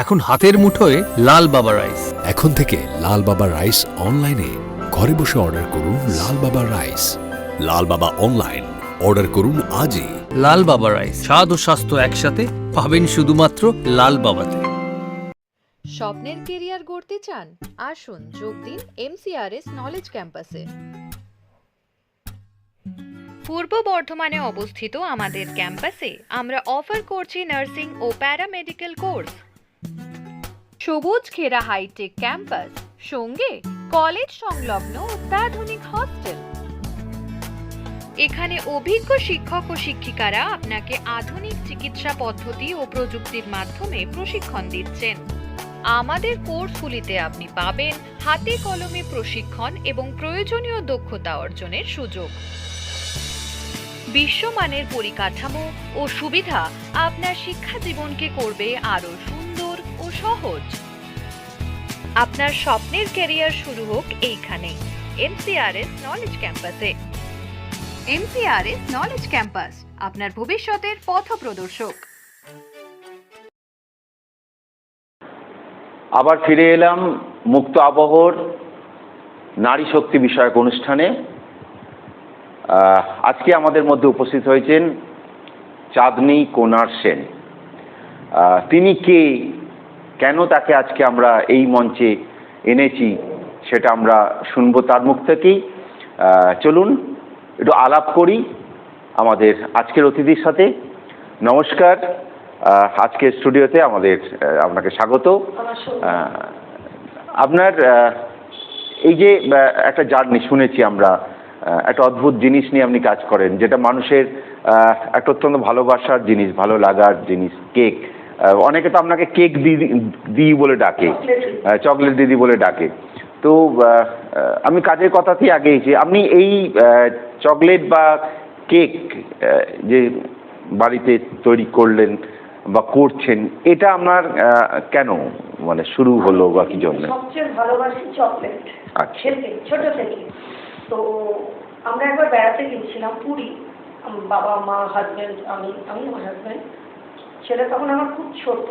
এখন হাতের মুঠোয় লাল বাবা রাইস। এখন থেকে লাল বাবা রাইস অনলাইনে ঘরে বসে অর্ডার করুন। লাল বাবা রাইস, লাল বাবা অনলাইন, অর্ডার করুন আজই। লাল বাবা রাইস, স্বাদ ও স্বাস্থ্য একসাথে পাবেন শুধুমাত্র লাল বাবাতে। স্বপ্নের কেরিয়ার গড়তে চান? আসুন যোগ দিন MCRS নলেজ ক্যাম্পাসে। পূর্ব বর্ধমানে অবস্থিত আমাদের ক্যাম্পাসে আমরা অফার করছি নার্সিং ও প্যারামেডিক্যাল কোর্স। সবুজ ঘেরা হাইটেক ক্যাম্পাস, সঙ্গে কলেজ সংলগ্ন অত্যাধুনিক হস্টেল। এখানে অভিজ্ঞ শিক্ষক ও শিক্ষিকারা আপনাকে আধুনিক চিকিৎসা পদ্ধতি ও প্রযুক্তির মাধ্যমে প্রশিক্ষণ দিচ্ছেন। আমাদের কোর্সগুলিতে আপনি পাবেন হাতে কলমে প্রশিক্ষণ এবং প্রয়োজনীয় দক্ষতা অর্জনের সুযোগ। বিশ্বমানের পরিকাঠামো ও সুবিধা আপনার শিক্ষা জীবনকে করবে আরো সুন্দর ও সহজ। আপনার স্বপ্নের ক্যারিয়ার শুরু হোক এইখানে, MCRS নলেজ ক্যাম্পাসে। MCRS নলেজ ক্যাম্পাস, আপনার ভবিষ্যতের পথপ্রদর্শক। আবার ফিরে এলাম মুক্ত আবহর নারী শক্তি বিষয়ক অনুষ্ঠানে। আজকে আমাদের মধ্যে উপস্থিত হয়েছেন চাঁদনী কোনার সেন। তিনি কে, কেন তাকে আজকে আমরা এই মঞ্চে এনেছি, সেটা আমরা শুনবো তার মুখ থেকেই। চলুন একটু আলাপ করি আমাদের আজকের অতিথির সাথে। নমস্কার, আজকের স্টুডিওতে আপনাকে স্বাগত। আপনার এই যে একটা জার্নি শুনেছি আমরা, একটা অদ্ভুত জিনিস নিয়ে আপনি কাজ করেন, যেটা মানুষের একটা অত্যন্ত ভালোবাসার জিনিস, ভালো লাগার জিনিস, কেক। অনেকে তো আপনাকে কেক দিদি বলে ডাকে, চকলেট দিদি বলে ডাকে। তো আমি কাজের কথাতেই আগেইছি, আপনি এই চকলেট বা কেক যে বাড়িতে তৈরি করলেন বা করছেন, এটা আপনার কেন মানে শুরু হলো বা কি জন্য? সবচেয়ে ভালোবাসি চকলেট খেতে ছোট থেকে। তো আমরা একবার বেড়াতে গিয়েছিলাম পুরী, বাবা মা হাজব্যান্ড, আমি আমার হাজব্যান্ড। ছেলে তখন আমার খুব ছোট।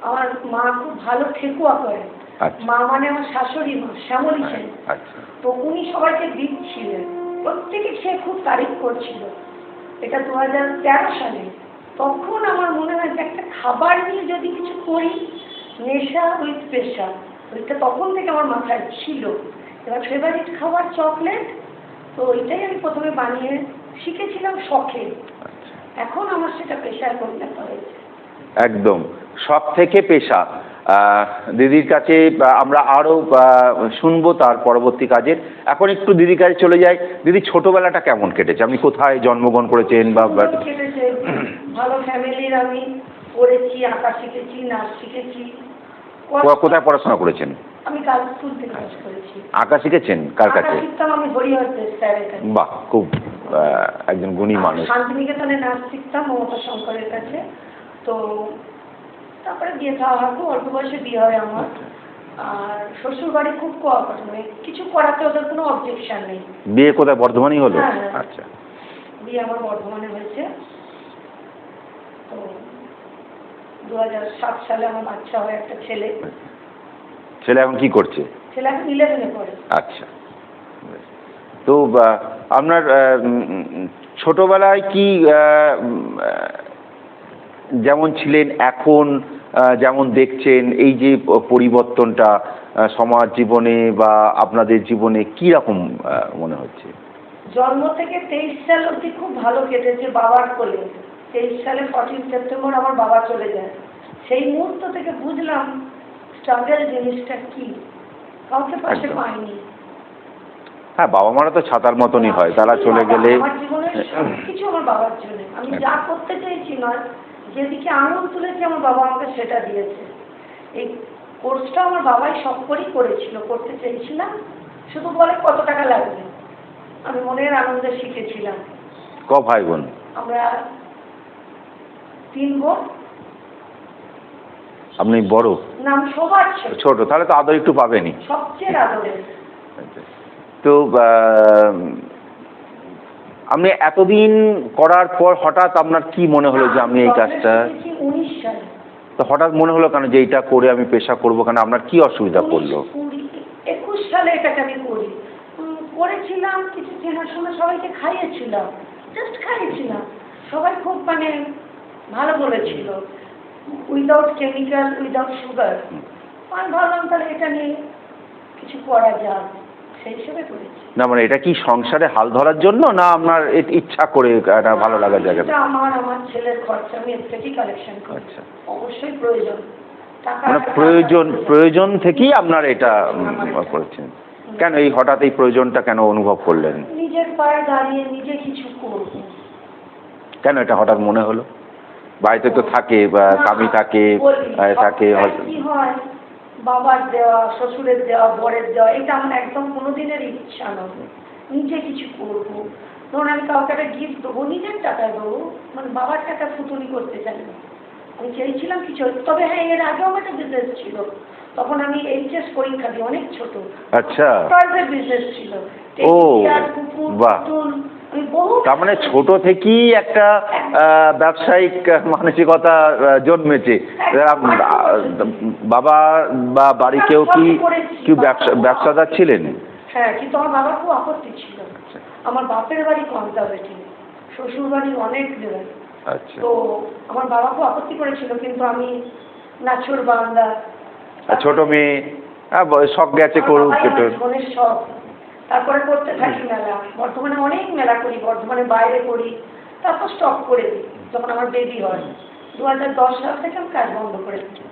আমার মা খুব ভালো ঠেকুয়া করে। মা মানে আমার শাশুড়ি মা, শ্যামলী সেন। তো উনি সবাইকে দিচ্ছিলেন, প্রত্যেকে সে খুব তারিফ করছিল। এটা 2013 সালে। তখন আমার মনে হয় যে একটা খাবার নিয়ে যদি কিছু করি, নেশা উইথ পেশা, ওইটা তখন থেকে আমার মাথায় ছিল। এবার ফেভারিট খাবার চকলেট, তো ওইটাই আমি প্রথমে বানিয়ে শিখেছিলাম শখে। এখন আমার সেটা পেশায় পরিণত হয়েছে। একদম শখ থেকে পেশা। দিদির কাছে আমরা আরো শুনবো তার পরবর্তী কাজের। এখন একটু দিদির কাছে চলে যাই। দিদি, ছোটবেলাটা কেমন কেটেছে? আপনি কোথায় জন্মগ্রহণ করেছেন? বা কেটেছে, ভালো ফ্যামিলির। আমি পড়েছি, আঁকা শিখেছি, নাচ শিখেছি। কোথায় পড়াশোনা করেছেন? আমি গার্লস স্কুল থেকে কাজ করেছি। আঁকা শিখেছেন কার কাছে? শিখতাম আমি হরিহর স্যারের কাছে। বাহ, খুব একজন গুণী মানুষ। শান্তিনিকেতনে নাচ শিখতাম মমতা শঙ্করের কাছে। তো তারপরে বিয়ে থাওয়া হয়, খুব অল্প বয়সে বিয়ে হয় আমার। আর শ্বশুর বাড়ি খুব কোঅপারেট, মানে কিছু করাতে ওদের কোনো অবজেকশন নেই। বিয়ে কোথায়, বর্ধমানেই হলো? আচ্ছা, বিয়ে আমার বর্ধমানে হয়েছে। তো 2007 সালে আমার বাচ্চা হয়, একটা ছেলে। ছেলে এখন কি করছে? ছেলে এখন 11-এ পড়ে। আচ্ছা। তো আপনার ছোটবেলায় কি যেমন ছিলেন, এখন যেমন দেখছেন, এই যে পরিবর্তনটা সমাজ জীবনে বা আপনাদের জীবনে কি রকম মনে হচ্ছে? জন্ম থেকে 23 সাল অবধি খুব ভালো কেটেছে বাবার কোলে। 23 সালে 14 সেপ্টেম্বর আমার বাবা চলে যায়। সেই মুহূর্ত থেকে বুঝলাম স্ট্রাগল জিনিসটা কি। কাউকে পাশে পাইনি। হ্যাঁ, বাবা মারা তো ছাতার মতনই হয়, তারা চলে গেলে। আমার জীবনের সবকিছু আমার বাবার জন্য। আমি যা করতে চাইছি নয়, যেদিকে আঙুল তুলেছি আমার বাবা আমাকে সেটা দিয়েছে। এই কোর্সটা আমার বাবাই সব করেই করেছিল, করতে চেয়েছিলাম। শুধু বলে কত টাকা লাগবে, আমি মনের আনন্দে শিখেছিলাম। ক ভাই বোন? আমরা 3 বোন। আপনি বড়? না, আমি সবার ছোট। তাহলে তো আদর একটু পাবেনই। সবচেয়ে আদরের। তো আপনি এতদিন করার পর হঠাৎ আপনার কি মনে হলো যে আমি এই কাজটা? 19 সালে তো হঠাৎ মনে হলো কেন যে এইটা করে আমি পেশা করব, কেন আপনার কি অসুবিধা পড়লো? 21 সালে এটাকে আমি করি। করেছিলাম, কিছু চেনাশোনা সবাইকে খাইয়েছিলাম, জাস্ট খাইয়েছিলাম, সবাই খুব মানে ভালো বলেছিল, উইদাউট কেমিক্যাল, উইদাউট সুগার। আমি ভাবলাম তাহলে এটা নিয়ে কিছু করা যাক, সেই হিসেবে করেছি। না মানে এটা কি সংসারে হাল ধরার জন্য, না আপনার ইচ্ছা করে একটা ভালো লাগার জায়গা? এটা আমার ছেলের খরচা, আমি এর থেকেই কালেকশন করি। আচ্ছা, অবশ্যই প্রয়োজন, টাকা মানে প্রয়োজন থেকেই আপনার এটা করেছেন। কেন এই হঠাৎ এই প্রয়োজনটা কেন অনুভব করলেন? নিজের পায়ে দাঁড়িয়ে নিজে কিছু করব। কেন এটা হঠাৎ মনে হলো? বাড়িতে তো থাকে বা স্বামী থাকে, থাকে কি হয়, বাবার দেওয়া, শ্বশুরের দেওয়া, বরের দেওয়া, এটা আমার একদম কোনোদিনের ইচ্ছা নয়। নিজে কিছু করব, ধরুন আমি কাউকে একটা গিফট দেবো, নিজের টাকায় দেবো, মানে বাবার টাকা ফুতুনি করতে চাই না। আমি চেয়েছিলাম কিছু, তবে হ্যাঁ এর আগেও আমার একটা বিজনেস ছিল, তখন আমি এইচএস পরীক্ষা দিই, অনেক ছোট। আচ্ছা, বিজনেস ছিল। ও বাহ, তার মানে ছোট থেকেই একটা ব্যবসায়িক মানসিকতা জন্মেছে। বাবা বা বাড়ি কেউ কি ব্যবসাদার ছিলেন? হ্যাঁ, কিন্তু আমার বাবার খুব আপত্তি ছিল। আমার বাপের বাড়ি কনজারভেটিভ, শ্বশুর বাড়ি অনেক লেভেল। আচ্ছা, তো আমার বাবা খুব আপত্তি করেছিল, কিন্তু আমি নাচুর বান্দা, ছোট মেয়ে, শখ গেছে করুক, মনের শখ। তারপরে করতে থাকি মেলা, বর্ধমানে অনেক মেলা করি, বর্ধমানে বাইরে করি, তারপর স্টপ করে দিই যখন আমার বেবি হয়। 2010 সাল থেকে আমি কাজ বন্ধ করে দিই।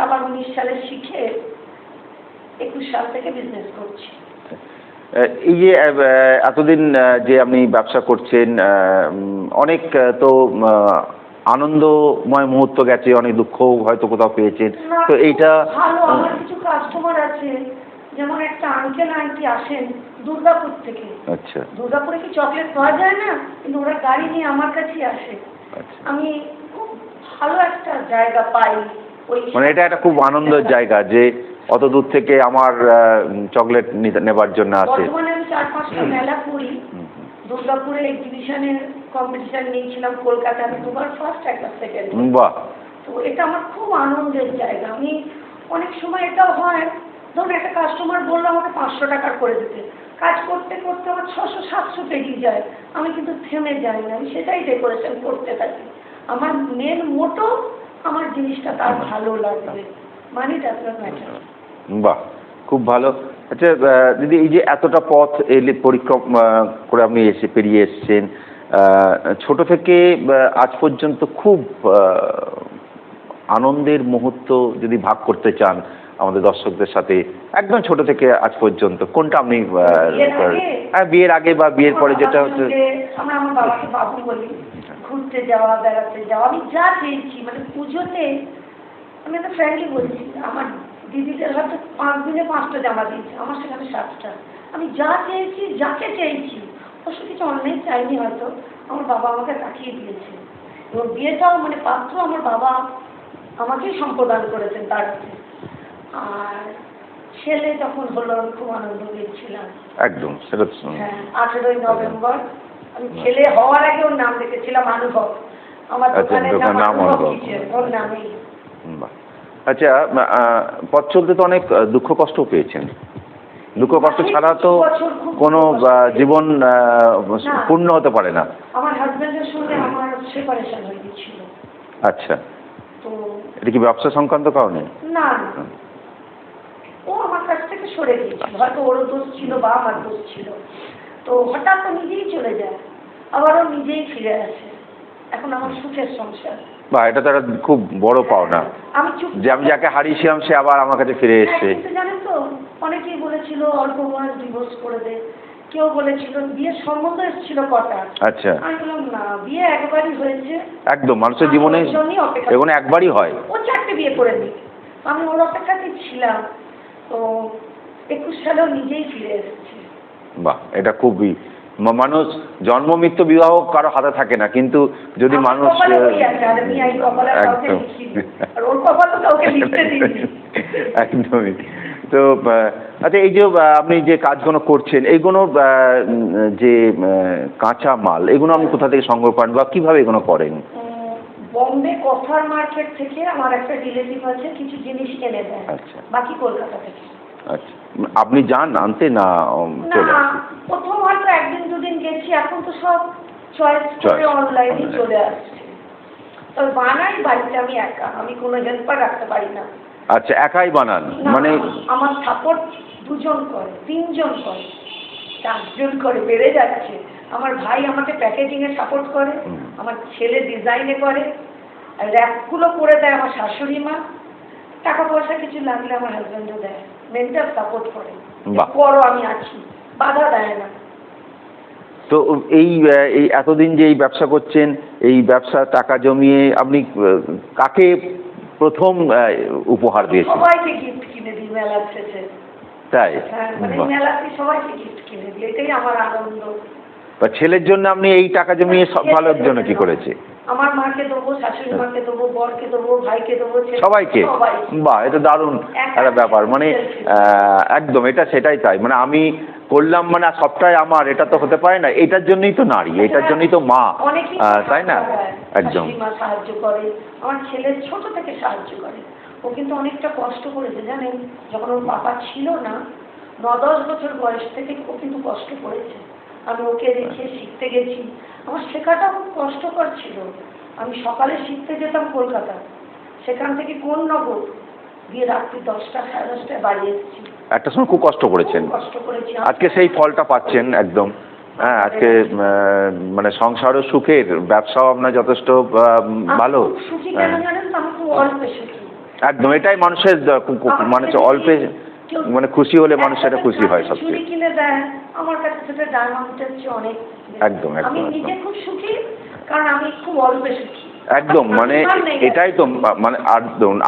আবার 19 সালে শিখে 21 সাল থেকে বিজনেস করছি। এই যে এতদিন যে আপনি ব্যবসা করছেন, অনেক তো আনন্দময় মুহূর্ত গেছে, অনেক দুঃখ হয়তো কোথাও পেয়েছেন, তো এইটা ভালো। আমার কিছু কাস্টমার আছে, যেমন একটা আঙ্কেল আন্টি আসেন দুর্গাপুর থেকে। আচ্ছা, দুর্গাপুরে কি চকলেট পাওয়া যায় না, কিন্তু ওরা গাড়ি নিয়ে আমার কাছেই আসে। আমি খুব ভালো একটা জায়গা পাই, মানে এটা একটা খুব আনন্দের জায়গা যে অত দূর থেকে আমার চকলেট নেবার জন্য আসে। বর্তমানে আমি 4-5টা মেলা করি। দুর্গাপুরে এক্সিবিশনের কম্পিটিশন নিয়েছিলাম, কলকাতা আমি 2বার ফার্স্ট, 1বার সেকেন্ড। বাহ, তো এটা আমার খুব আনন্দের জায়গা। আমি অনেক সময় এটাও হয়, ধরুন একটা কাস্টমার বললো আমাকে 500 টাকার করে দিতে, কাজ করতে করতে আমার 600-700 পেরিয়ে যায়, আমি কিন্তু থেমে যাই না, আমি সেটাই ডেকোরেশন করতে থাকি। আমার মেন মোটো আমার জিনিসটা তার ভালো লাগবে, মানি ডাজ নট ম্যাটার। বাহ, খুব ভালো। আচ্ছা দিদি, এই যে এতটা পথ পরিক্রমা করে আপনি পেরিয়ে এসছেন, ছোট থেকে আজ পর্যন্ত খুব আনন্দের মুহূর্ত যদি ভাগ করতে চান আমাদের দর্শকদের সাথে, একদম ছোট থেকে আজ পর্যন্ত কোনটা আপনি বিয়ের আগে বা বিয়ের পরে যেটা হচ্ছে? আমার বাবাকে বাবু বলি, ঘুরতে যাওয়া, বেড়াতে যাওয়া, আমি যা চেয়েছি, মানে পুজোতে আমি একটা ফ্র্যাঙ্কলি বলছি, আমার দিদিদের হয়তো 5 দিনে 5টা জামা দিয়েছে, আমার সেখানে 7টা। আমি যা চেয়েছি, যাকে চেয়েছি, অবশ্য কিছু অন্যায় চাইনি, হয়তো আমার বাবা আমাকে তাকিয়ে দিয়েছে। এবং বিয়েটাও মানে পাত্র আমার বাবা আমাকেই সম্প্রদান করেছেন তার কাছে। আর ছেলে যখন হলো আমি খুব আনন্দ পেয়েছিলাম। একদম, সেটা হ্যাঁ, 18ই নভেম্বর আমি ছেলে হওয়ার আগে ওর নাম রেখেছিলাম অনুভব। আমার দোকানের নাম অনুভব কিচেন, ওর নামেই। আচ্ছা, পথ চলতে তো অনেক দুঃখ কষ্ট পেয়েছেন, দুঃখ কষ্ট ছাড়া তো কোনো জীবন পূর্ণ হতে পারে না। আমার হাজবেন্ডের সঙ্গে আমার সেপারেশন হয়ে গিয়েছিল। আচ্ছা, তো এটা কি ব্যবসা সংক্রান্ত কারণে? না, ও আমার কাছ থেকে সরে গিয়েছিল, হয়তো ওরও দোষ ছিল বা আমার দোষ ছিল। তো হঠাৎ তো নিজেই চলে যায়, আবারও নিজেই ফিরে আসে, এখন আমার সুখের সংসার। বা এটা তো একটা খুব বড় পাওনা, যে আমি যাকে হারিয়েছিলাম সে আবার আমার কাছে ফিরে এসছে। জানেন তো, অনেকেই বলেছিল অল্প বয়স ডিভোর্স করে দে, কেউ বলেছিল বিয়ের সম্বন্ধ এসেছিল কটা। আচ্ছা, আমি বললাম না, বিয়ে একবারই হয়েছে। একদম, মানুষের জীবনে এগুলো একবারই হয়। ও 4টে বিয়ে করে নি, আমি ওর অপেক্ষাতে ছিলাম। তো 21 সালেও নিজেই ফিরে এসেছে। বাহ, এটা খুবই, মানুষ জন্ম মৃত্যু বিবাহ কারো হাতে থাকে না, কিন্তু যদি মানুষ একদমই। তো আচ্ছা, এই যে আপনি যে কাজগুলো করছেন, এইগুলো যে কাঁচা মাল, এগুলো আপনি কোথা থেকে সংগ্রহ করেন বা কিভাবে এগুলো করেন? বম্বে কথার মার্কেট থেকে আমার একটা রিলেটিভ আছে কিছু জিনিস এনে দেয়, আচ্ছা। বাকি কলকাতা থেকে। আচ্ছা, আপনি যান আনতে না চলে না, আসেন? প্রথম হয়তো একদিন দুদিন গেছি, এখন তো সব চয়েস করে অনলাইনে চলে আসছে। তবে বানাই বাড়িতে আমি একা, আমি কোনো হেল্পার রাখতে পারি না। আচ্ছা, একাই বানান? না, মানে আমার সাপোর্ট 2 জন করে, 3 জন করে, 4 জন করে, বেড়ে যাচ্ছে। আমার ভাই আমাকে প্যাকেজিং এ সাপোর্ট করে, আমার ছেলে ডিজাইনে করে, আর র্যাপগুলো করে দেয় আমার শাশুড়ি মা। টাকা পয়সা কিছু লাগলে আমার হাজবেন্ডও দেয়, মেন্টাল সাপোর্ট করে, বাহ। করো আমি আছি, বাধা দেয় না। তো এই এতদিন যে এই ব্যবসা করছেন, এই ব্যবসা টাকা জমিয়ে আপনি কাকে প্রথম উপহার দিয়েছেন? সবাইকে গিফট কিনে দিই মেলার শেষে। তাই? হ্যাঁ, মানে বাহ। মেলাতে সবাইকে গিফট কিনে দিই, এটাই আমার আনন্দ। বা ছেলের জন্য আপনি এই টাকা জমিয়ে সব ভালোর জন্য কি করেছে? আমার মাকে দেবো, শাশুড়ি মাকে দেবো, বরকে দেবো, ভাইকে দেবো, সবাইকে? বাহ, এটা দারুণ একটা ব্যাপার। মানে একদম এটা সেটাই তাই, মানে আমি করলাম মানে সবটাই আমার, এটা তো হতে পারে না। এটার জন্যই তো নারী, এটার জন্যই তো মা, তাই না? একদম। মা সাহায্য করে, আমার ছেলে ছোট থেকে সাহায্য করে। ও কিন্তু অনেকটা কষ্ট করেছে জানেন, যখন ওর বাবা ছিল না, 9-10 বছর বয়স থেকে ও কিন্তু কষ্ট করেছে। আমি ওকে রেখে শিখতে গেছি, আমার শেখাটা খুব কষ্টকর ছিল। আমি সকালে শিখতে যেতাম কলকাতা, সেখান থেকে কোন নগর দিয়ে রাত্রি 10টা 10:30টায় বাড়ি এসেছি। একটা সময় খুব কষ্ট করেছেন, কষ্ট করেছি। আজকে সেই ফলটা পাচ্ছেন একদম। হ্যাঁ, আজকে মানে সংসারও সুখের, ব্যবসাও আপনার যথেষ্ট ভালো। সুখী কেন জানেন তো, আমি খুব অল্পে সুখী। একদম, এটাই মানুষের মানে অল্পে মানে খুশি হলে মানুষ সেটা খুশি হয় সবচেয়ে। চুরি কিনে দেয়, আমার কাছে সেটা ডায়মন্ডের চেয়ে অনেক। একদম, একদম, আমি নিজে খুব সুখী, কারণ আমি খুব অল্পে সুখী। একদম, মানে এটাই তো মানে। আর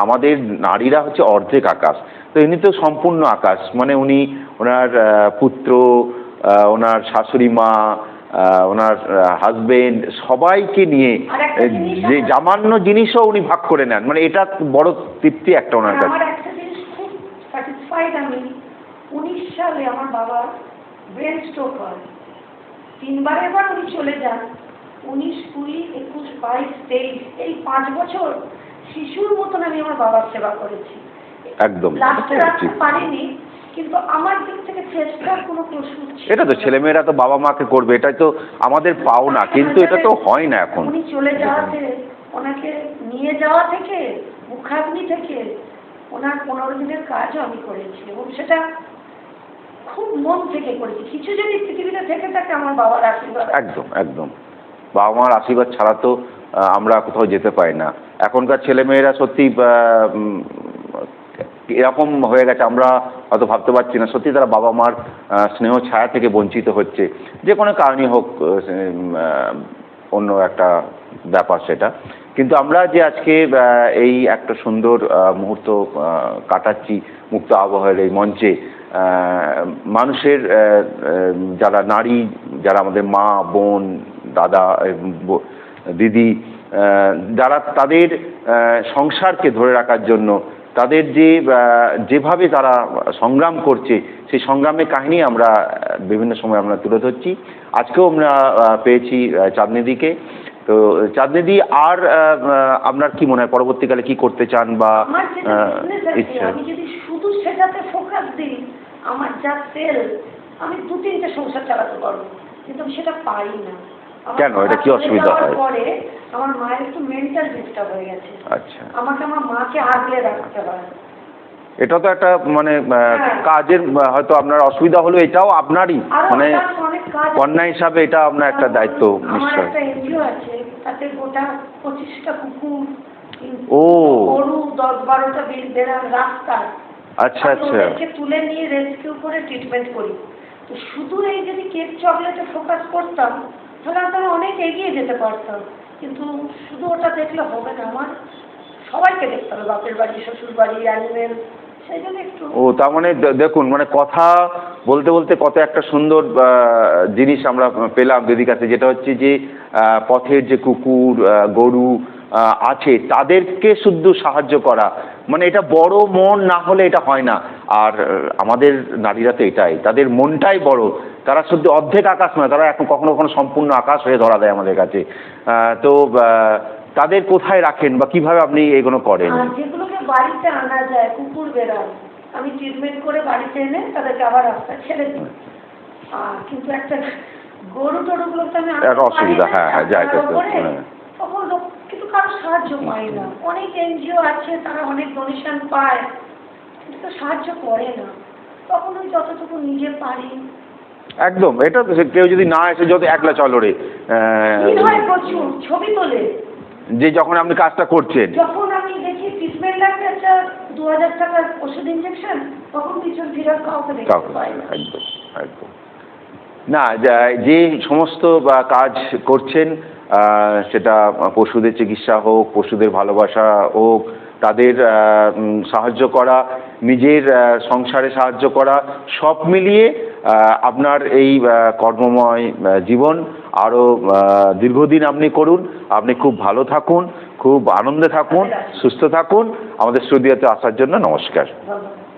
আমাদের নারীরা হচ্ছে অর্ধেক আকাশ, তো ইনি তো সম্পূর্ণ আকাশ। মানে উনি ওনার পুত্র, ওনার শাশুড়ি মা, ওনার হাজবেন্ড, সবাইকে নিয়ে যে সামান্য জিনিসও উনি ভাগ করে নেন, মানে এটা বড় তৃপ্তি একটা ওনার কাছে। আমার একটা জিনিস খুব স্যাটিসফাইড আমি, 19 সালে আমার বাবা ব্রেন স্ট্রোক হয়। 3 বারের বার উনি চলে যান, 19, 20, 21, 22, 23, এই 5 বছর শিশুর মতন আমি আমার বাবার সেবা করেছি। একদম, লাস্টে রাখতে পারিনি, কিন্তু আমার দিক থেকে চেষ্টার কোনো প্রশ্ন ছিল। এটা তো ছেলেমেয়েরা তো বাবা মাকে করবে, এটাই তো আমাদের পাওনা, কিন্তু এটা তো হয় না এখন। উনি চলে যাওয়াতে, ওনাকে নিয়ে যাওয়া থেকে, মুখাগ্নি থেকে ওনার 15 দিনের কাজও আমি করেছি, এবং সেটা খুব মন থেকে করেছি। কিছু যদি পৃথিবীতে থেকে থাকে আমার বাবার আশীর্বাদ। একদম, একদম, বাবা মার আশীর্বাদ ছাড়া তো আমরা কোথাও যেতে পারি না। এখনকার ছেলেমেয়েরা সত্যি এরকম হয়ে গেছে, আমরা হয়তো ভাবতে পারছি না। সত্যি তারা বাবা মার স্নেহ ছায়া থেকে বঞ্চিত হচ্ছে, যে কোনো কারণই হোক, অন্য একটা ব্যাপার সেটা। কিন্তু আমরা যে আজকে এই একটা সুন্দর মুহূর্ত কাটাচ্ছি মুক্ত আবহাওয়ার এই মঞ্চে, মানুষের যারা নারী, যারা আমাদের মা, বোন, দাদা, দিদি, যারা তাদের সংসারকে ধরে রাখার জন্য তাদের যেভাবে তারা সংগ্রাম করছে, সেই সংগ্রামের কাহিনী আমরা বিভিন্ন সময় আমরা তুলে ধরছি। আজকেও আমরা পেয়েছি চাঁদনিদিকে। তো চাঁদনিদি, আর আপনার কি মনে হয় পরবর্তীকালে কি করতে চান বা ইচ্ছা? আমি যদি শুধু সেটাতে ফোকাস দিই, আমার যা সেল, আমি 2-3টে সংসার চালাতে পারবো, কিন্তু আমি সেটা পারি না। কেন, এটা কি অসুবিধা হয়? পরে আমার মায়ের একটু মেন্টাল ডিস্টার্ব হয়ে গেছে। আচ্ছা, আমাকে আমার মাকে আগলে রাখতে হয়। এটা তো একটা মানে কাজের হয়তো আপনার অসুবিধা হলো, এটাও আপনারই মানে কন্যা হিসাবে এটা আপনার একটা দায়িত্ব নিশ্চয়। একটা এনজিও আছে, তাতে গোটা 25টা কুকুর, গরু, 10-12টা বেড়াল রাস্তায়। আচ্ছা, আচ্ছা, ওদেরকে তুলে নিয়ে রেস্কিউ করে ট্রিটমেন্ট করি। তো শুধু এই যদি কেক চকলেটে ফোকাস করতাম, তাহলে আমরা অনেক এগিয়ে যেতে পারতাম। কিন্তু শুধু ওটা দেখলে হবে না, আমার সবাইকে দেখতে হবে, বাপের বাড়ি, শ্বশুর বাড়ি, অ্যানিমেল, সেই জন্য একটু। ও, তার মানে দেখুন, মানে কথা বলতে বলতে কত একটা সুন্দর জিনিস আমরা পেলাম দিদির কাছে, যেটা হচ্ছে যে পথের যে কুকুর, গরু আছে, তাদেরকে শুধু সাহায্য করা, মানে এটা বড় মন না হলে এটা হয় না। আর আমাদের নারীরা তো এটাই, তাদের মনটাই বড়। তারা শুধু অর্ধেক আকাশ নয়, তারা এখন কখনো কখনো সম্পূর্ণ আকাশ হয়ে ধরা দেয় আমাদের কাছে। তো তাদের কোথায় রাখেন বা কিভাবে আপনি এগুলো করেন? আর যেগুলোকে বাড়িতে আনা যায়, কুকুর বেড়াল, আমি ট্রিটমেন্ট করে বাড়িতে এনে তাদেরকে আবার রাস্তায় ছেড়ে দিই। কিন্তু একটা গরু টরুগুলো তো আমি একটা অসুবিধা, হ্যাঁ হ্যাঁ, যায় তো, তখন কিন্তু কারো সাহায্য পাই না। অনেক এনজিও আছে, তারা অনেক ডোনেশন পায়, কিন্তু তো সাহায্য করে না। তখন ওই যতটুকু নিজে পারি। একদম, এটা তো কেউ যদি না এসে যত একলা চলো রে, প্রচুর ছবি তোলে যে যখন আপনি কাজটা করছেন, যখন আমি দেখি ট্রিটমেন্ট লাগবে, আচ্ছা 2000 টাকার ওষুধ ইঞ্জেকশন, তখন পিছন ফিরার কাউকে দেখতে পাই না। একদম একদম না, যে সমস্ত কাজ করছেন, সেটা পশুদের চিকিৎসা হোক, পশুদের ভালোবাসা হোক, তাদের সাহায্য করা, নিজের সংসারে সাহায্য করা, সব মিলিয়ে আপনার এই কর্মময় জীবন আরও দীর্ঘদিন আপনি করুন। আপনি খুব ভালো থাকুন, খুব আনন্দে থাকুন, সুস্থ থাকুন। আমাদের স্টুডিওতে আসার জন্য নমস্কার। ধন্যবাদ।